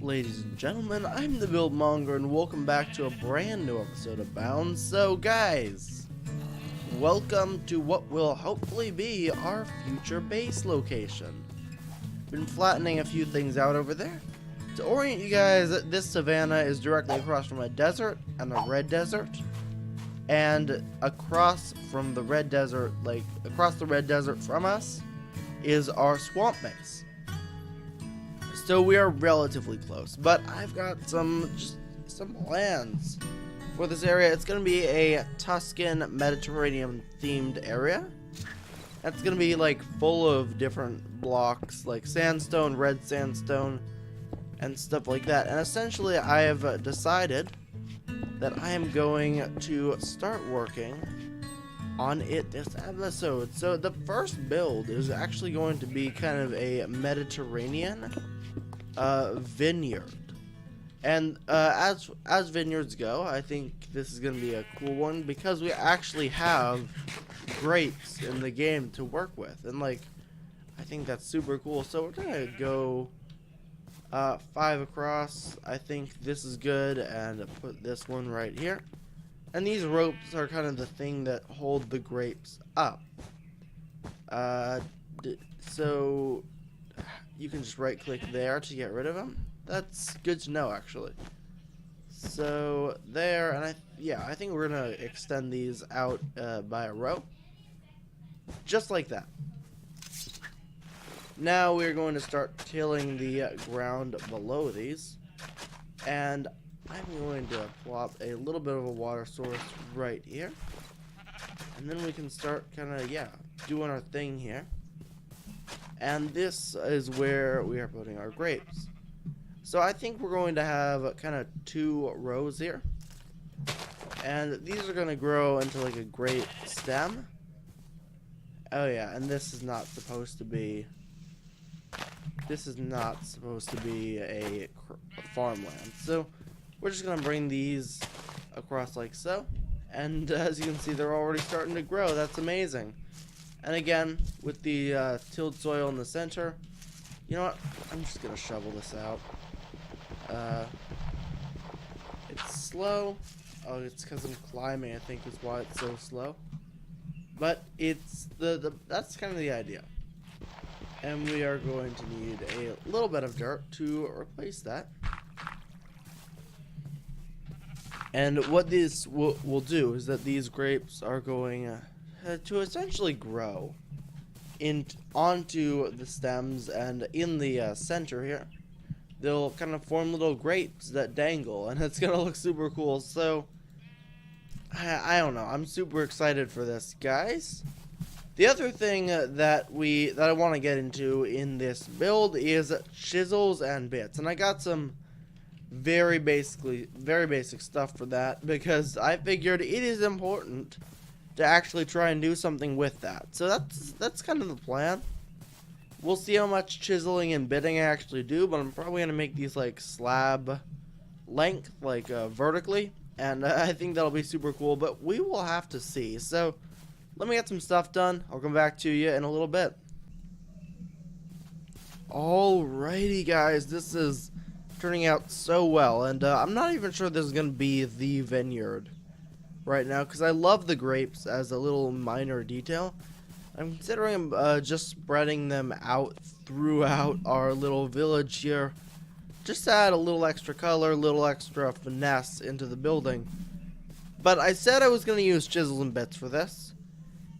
Ladies and gentlemen, I'm the Buildmonger, and welcome back to a brand new episode of Bound. So guys, welcome to what will hopefully be our future base location. Been flattening a few things out over there. To orient you guys, this savanna is directly across from a desert and a red desert. And across from the red desert, across the red desert from us, is our swamp base. So we are relatively close, but I've got some plans for this area. It's going to be a Tuscan Mediterranean themed area. That's going to be full of different blocks like sandstone, red sandstone, and stuff like that. And essentially I have decided that I am going to start working on it this episode. So the first build is actually going to be kind of a Mediterranean vineyard, and as vineyards go, I think this is going to be a cool one because we actually have grapes in the game to work with, and I think that's super cool. So we're gonna go 5 across. I think this is good, and put this one right here. And these ropes are kind of the thing that hold the grapes up. So you can just right click there to get rid of them. That's good to know, actually. So there, and I think we're gonna extend these out by a row, just like that. Now we're going to start tilling the ground below these, and I'm going to plop a little bit of a water source right here, and then we can start kind of doing our thing here. And this is where we are putting our grapes. So I think we're going to have kind of 2 rows here. And these are going to grow into a grape stem. Oh yeah, and this is not supposed to be a farmland. So we're just going to bring these across like so. And as you can see, they're already starting to grow. That's amazing. And again, with the tilled soil in the center, you know what? I'm just going to shovel this out. It's slow. Oh, it's because I'm climbing, I think is why it's so slow. But it's that's kind of the idea. And we are going to need a little bit of dirt to replace that. And what this will do is that these grapes are going to essentially grow onto the stems, and in the center here they'll kind of form little grapes that dangle, and it's gonna look super cool. So I don't know, I'm super excited for this, guys. The other thing that I want to get into in this build is chisels and bits, and I got some very basic stuff for that because I figured it is important to actually try and do something with that. So that's kind of the plan. We'll see how much chiseling and bitting I actually do, but I'm probably gonna make these slab length, vertically, and I think that'll be super cool, but we will have to see. So let me get some stuff done. I'll come back to you in a little bit. Alrighty guys, this is turning out so well, and I'm not even sure this is gonna be the vineyard right now because I love the grapes as a little minor detail. I'm considering just spreading them out throughout our little village here, just to add a little extra color, a little extra finesse into the building. But I said I was going to use chisels and bits for this,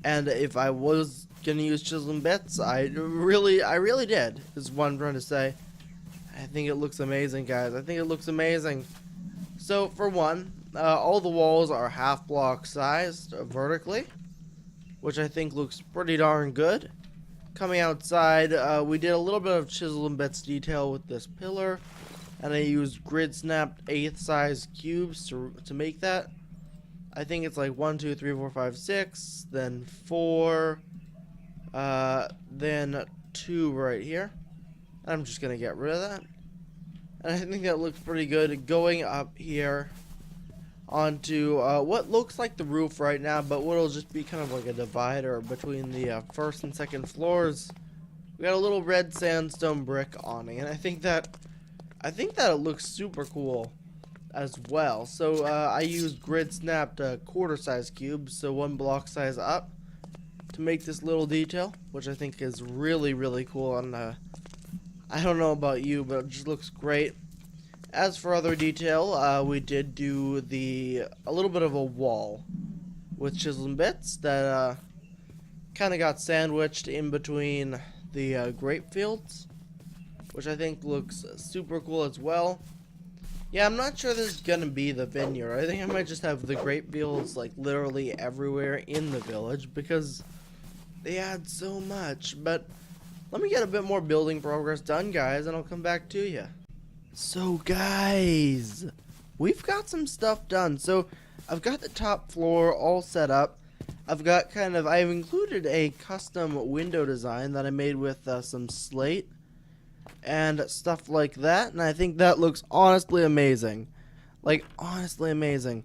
and if I was going to use chisels and bits, I really did, is what I'm trying to say. I think it looks amazing, guys. I think it looks amazing. So for one, all the walls are half block sized vertically, which I think looks pretty darn good. Coming outside, we did a little bit of chisel and bits detail with this pillar, and I used grid snapped 1/8 size cubes to make that. I think it's 1, 2, 3, 4, 5, 6, then 4, then 2 right here. I'm just gonna get rid of that. And I think that looks pretty good. Going up here onto what looks like the roof right now, but what'll just be kind of like a divider between the first and second floors. We got a little red sandstone brick awning, and I think that I think that it looks super cool as well. So I used grid snapped quarter size cubes, so 1 block size up, to make this little detail, which I think is really, really cool. And I don't know about you, but it just looks great. As for other detail, we did do a little bit of a wall with chisel and bits that kind of got sandwiched in between the grape fields, which I think looks super cool as well. Yeah, I'm not sure this is gonna be the vineyard. I think I might just have the grape fields like literally everywhere in the village because they add so much. But let me get a bit more building progress done, guys, and I'll come back to you. So guys, we've got some stuff done. So I've got the top floor all set up. I've included a custom window design that I made with some slate and stuff like that, and I think that looks honestly amazing. Like, honestly amazing.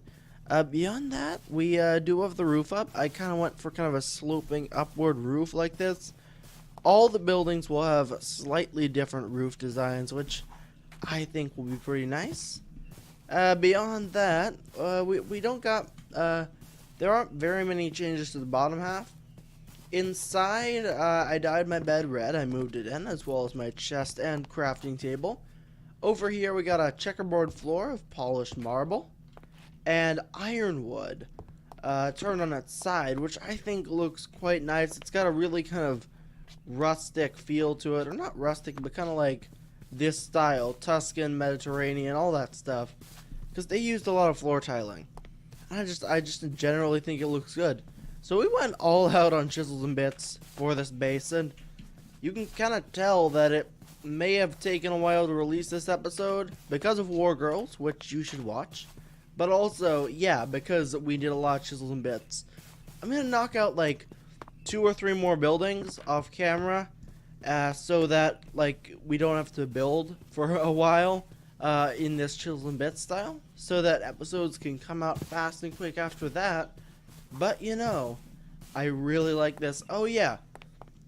Beyond that, we do have the roof up. I kind of went for kind of a sloping upward roof like this. All the buildings will have slightly different roof designs, which I think will be pretty nice. Beyond that, we don't got, there aren't very many changes to the bottom half. Inside, I dyed my bed red. I moved it in, as well as my chest and crafting table. Over here, we got a checkerboard floor of polished marble and ironwood turned on its side, which I think looks quite nice. It's got a really kind of rustic feel to it, or not rustic, but kind of like this style, Tuscan, Mediterranean, all that stuff, because they used a lot of floor tiling. I just generally think it looks good. So we went all out on chisels and bits for this base, and you can kind of tell that it may have taken a while to release this episode because of War Girls, which you should watch, but also, yeah, because we did a lot of chisels and bits. I'm gonna knock out like 2 or 3 more buildings off camera, so that like we don't have to build for a while in this chisels and bits style, so that episodes can come out fast and quick after that. But you know, I really like this. Oh yeah,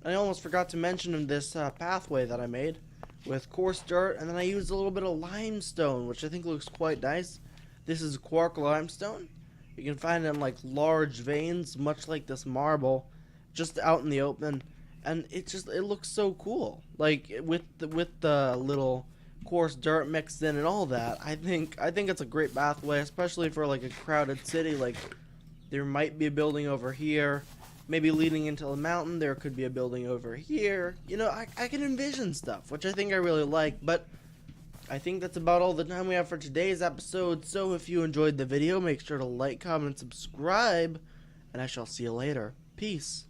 I almost forgot to mention this pathway that I made with coarse dirt, and then I used a little bit of limestone, which I think looks quite nice. This is quark limestone. You can find it in like large veins, much like this marble, just out in the open, and it looks so cool. Like with the little coarse dirt mixed in and all that. I think it's a great pathway, especially for like a crowded city. Like, there might be a building over here, maybe leading into a mountain. There could be a building over here. You know, I can envision stuff, which I think I really like. But I think that's about all the time we have for today's episode. So if you enjoyed the video, make sure to like, comment, subscribe, and I shall see you later. Peace.